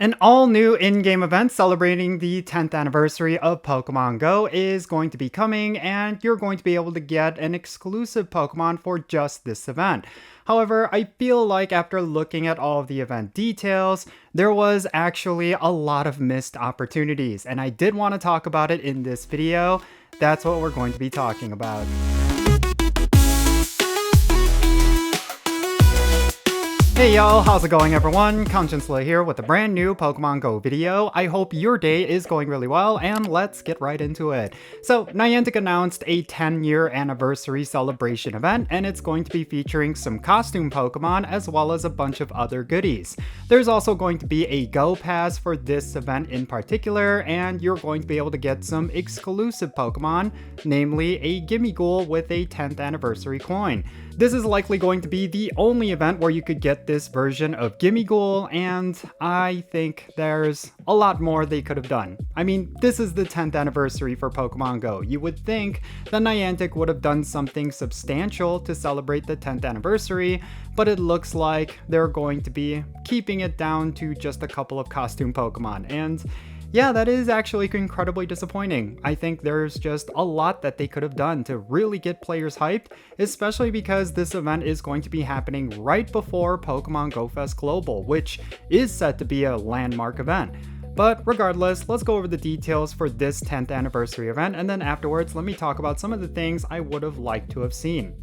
An all-new in-game event celebrating the 10th anniversary of Pokémon GO is going to be coming, and you're going to be able to get an exclusive Pokémon for just this event. However, I feel like after looking at all of the event details, there was actually a lot of missed opportunities, and I did want to talk about it in this video. That's what we're going to be talking about. Hey y'all, how's it going everyone? Jinsula here with a brand new Pokemon Go video. I hope your day is going really well, and let's get right into it. So, Niantic announced a 10-year anniversary celebration event, and it's going to be featuring some costume Pokemon as well as a bunch of other goodies. There's also going to be a Go Pass for this event in particular, and you're going to be able to get some exclusive Pokemon, namely a Gimmighoul with a 10th anniversary coin. This is likely going to be the only event where you could get this version of Gimmighoul, and I think there's a lot more they could have done. I mean, this is the 10th anniversary for Pokemon Go. You would think that Niantic would have done something substantial to celebrate the 10th anniversary, but it looks like they're going to be keeping it down to just a couple of costume Pokemon, and yeah, that is actually incredibly disappointing. I think there's just a lot that they could have done to really get players hyped, especially because this event is going to be happening right before Pokemon Go Fest Global, which is set to be a landmark event. But regardless, let's go over the details for this 10th anniversary event, and then afterwards, let me talk about some of the things I would have liked to have seen.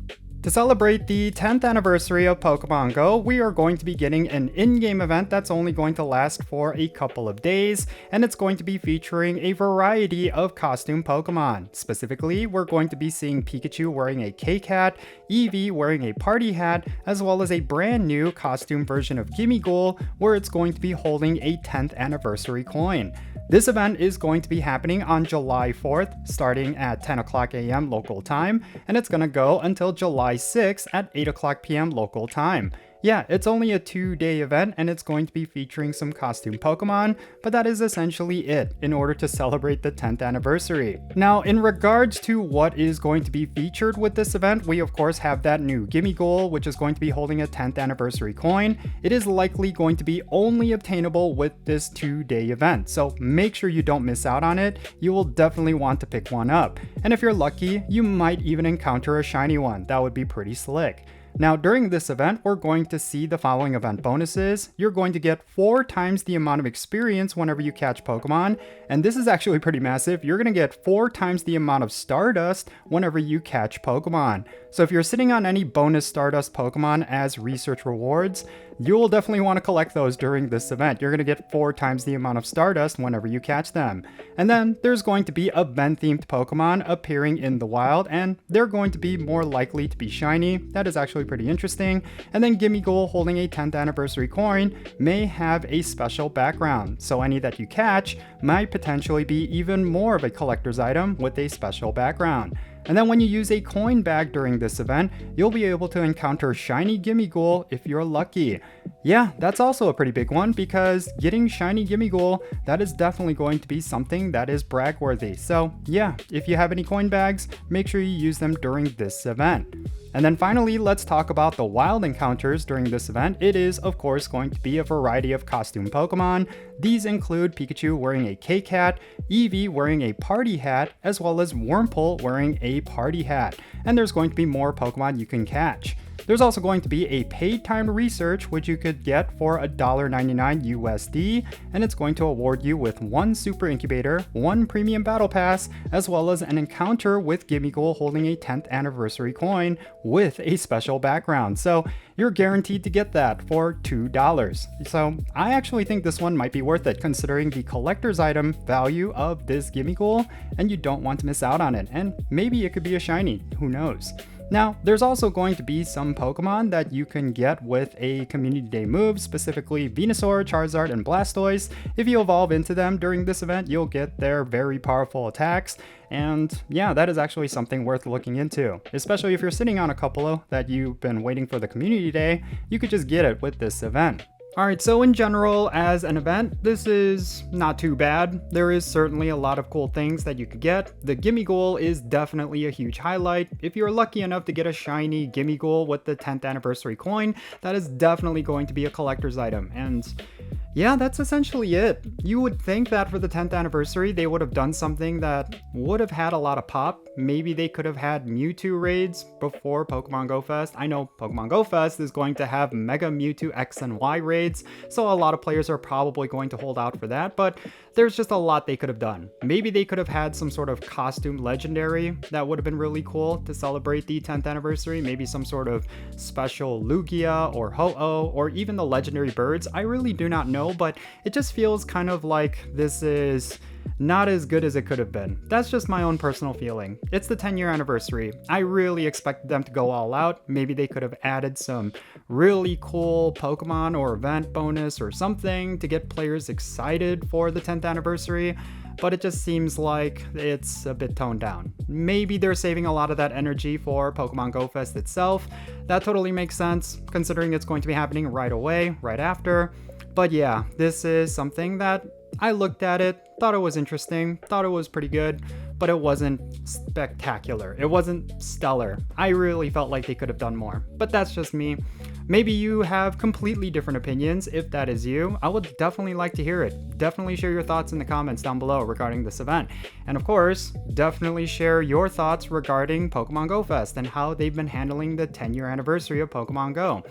To celebrate the 10th anniversary of Pokemon Go, we are going to be getting an in-game event that's only going to last for a couple of days, and it's going to be featuring a variety of costume Pokemon. Specifically, we're going to be seeing Pikachu wearing a cake hat, Eevee wearing a party hat, as well as a brand new costume version of Gimmighoul, where it's going to be holding a 10th anniversary coin. This event is going to be happening on July 4th, starting at 10 o'clock a.m. local time, and it's going to go until July 6th at 8 o'clock p.m. local time. Yeah, it's only a 2-day event, and it's going to be featuring some costume Pokemon, but that is essentially it in order to celebrate the 10th anniversary. Now, in regards to what is going to be featured with this event, we of course have that new Gimmighoul, which is going to be holding a 10th anniversary coin. It is likely going to be only obtainable with this 2-day event, so make sure you don't miss out on it. You will definitely want to pick one up. And if you're lucky, you might even encounter a shiny one. That would be pretty slick. Now, during this event, we're going to see the following event bonuses. You're going to get 4 times the amount of experience whenever you catch Pokemon, and this is actually pretty massive. You're going to get 4 times the amount of Stardust whenever you catch Pokemon. So if you're sitting on any bonus Stardust Pokemon as research rewards, you'll definitely want to collect those during this event. You're going to get 4 times the amount of Stardust whenever you catch them. And then there's going to be event-themed Pokemon appearing in the wild, and they're going to be more likely to be shiny. That is actually pretty interesting. And then Gimmighoul holding a 10th anniversary coin may have a special background, so any that you catch might potentially be even more of a collector's item with a special background. And then when you use a coin bag during this event, you'll be able to encounter shiny Gimmighoul if you're lucky. Yeah, that's also a pretty big one, because getting shiny Gimmighoul, that is definitely going to be something that is brag-worthy. So yeah, if you have any coin bags, make sure you use them during this event. And then finally, let's talk about the wild encounters during this event. It is, of course, going to be a variety of costume Pokemon. These include Pikachu wearing a cake hat, Eevee wearing a party hat, as well as Wurmple wearing a party hat. And there's going to be more Pokemon you can catch. There's also going to be a paid timed research, which you could get for $1.99 USD, and it's going to award you with 1 super incubator, 1 premium battle pass, as well as an encounter with Gimmighoul holding a 10th anniversary coin with a special background. So you're guaranteed to get that for $2. So I actually think this one might be worth it, considering the collector's item value of this Gimmighoul, and you don't want to miss out on it. And maybe it could be a shiny, who knows? Now, there's also going to be some Pokemon that you can get with a Community Day move, specifically Venusaur, Charizard, and Blastoise. If you evolve into them during this event, you'll get their very powerful attacks, and yeah, that is actually something worth looking into. Especially if you're sitting on a couple that you've been waiting for the Community Day, you could just get it with this event. Alright, so in general, as an event, this is not too bad. There is certainly a lot of cool things that you could get. The Gimmighoul is definitely a huge highlight. If you're lucky enough to get a shiny Gimmighoul with the 10th anniversary coin, that is definitely going to be a collector's item. And Yeah, that's essentially it. You would think that for the 10th anniversary, they would have done something that would have had a lot of pop. Maybe they could have had Mewtwo raids before Pokemon Go Fest. I know Pokemon Go Fest is going to have Mega Mewtwo X and Y raids, so a lot of players are probably going to hold out for that, but there's just a lot they could have done. Maybe they could have had some sort of costume legendary that would have been really cool to celebrate the 10th anniversary. Maybe some sort of special Lugia or Ho-Oh or even the legendary birds. I really do not know, but it just feels kind of like this is not as good as it could have been. That's just my own personal feeling. It's the 10-year anniversary. I really expected them to go all out. Maybe they could have added some really cool Pokemon or event bonus or something to get players excited for the 10th anniversary, but it just seems like it's a bit toned down. Maybe they're saving a lot of that energy for Pokemon Go Fest itself. That totally makes sense, considering it's going to be happening right away, right after. But yeah, this is something that I looked at it, thought it was interesting, thought it was pretty good, but it wasn't spectacular. It wasn't stellar. I really felt like they could have done more, but that's just me. Maybe you have completely different opinions. If that is you, I would definitely like to hear it. Definitely share your thoughts in the comments down below regarding this event. And of course, definitely share your thoughts regarding Pokemon Go Fest and how they've been handling the 10-year anniversary of Pokemon Go.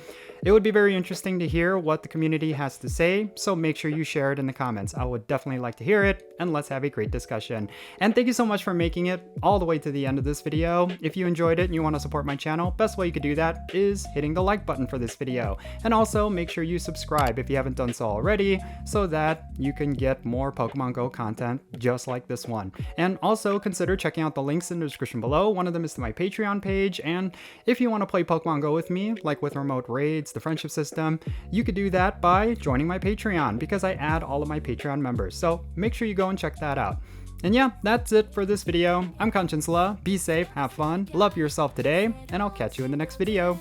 It would be very interesting to hear what the community has to say, so make sure you share it in the comments. I would definitely like to hear it, and let's have a great discussion. And thank you so much for making it all the way to the end of this video. If you enjoyed it and you want to support my channel, best way you could do that is hitting the like button for this video. And also make sure you subscribe if you haven't done so already, so that you can get more Pokemon Go content just like this one. And also consider checking out the links in the description below. One of them is to my Patreon page, and if you want to play Pokemon Go with me, like with remote raids, the friendship system, you could do that by joining my Patreon, because I add all of my Patreon members. So make sure you go and check that out. And yeah, that's it for this video. I'm Jinsula. Be safe, have fun, love yourself today, and I'll catch you in the next video.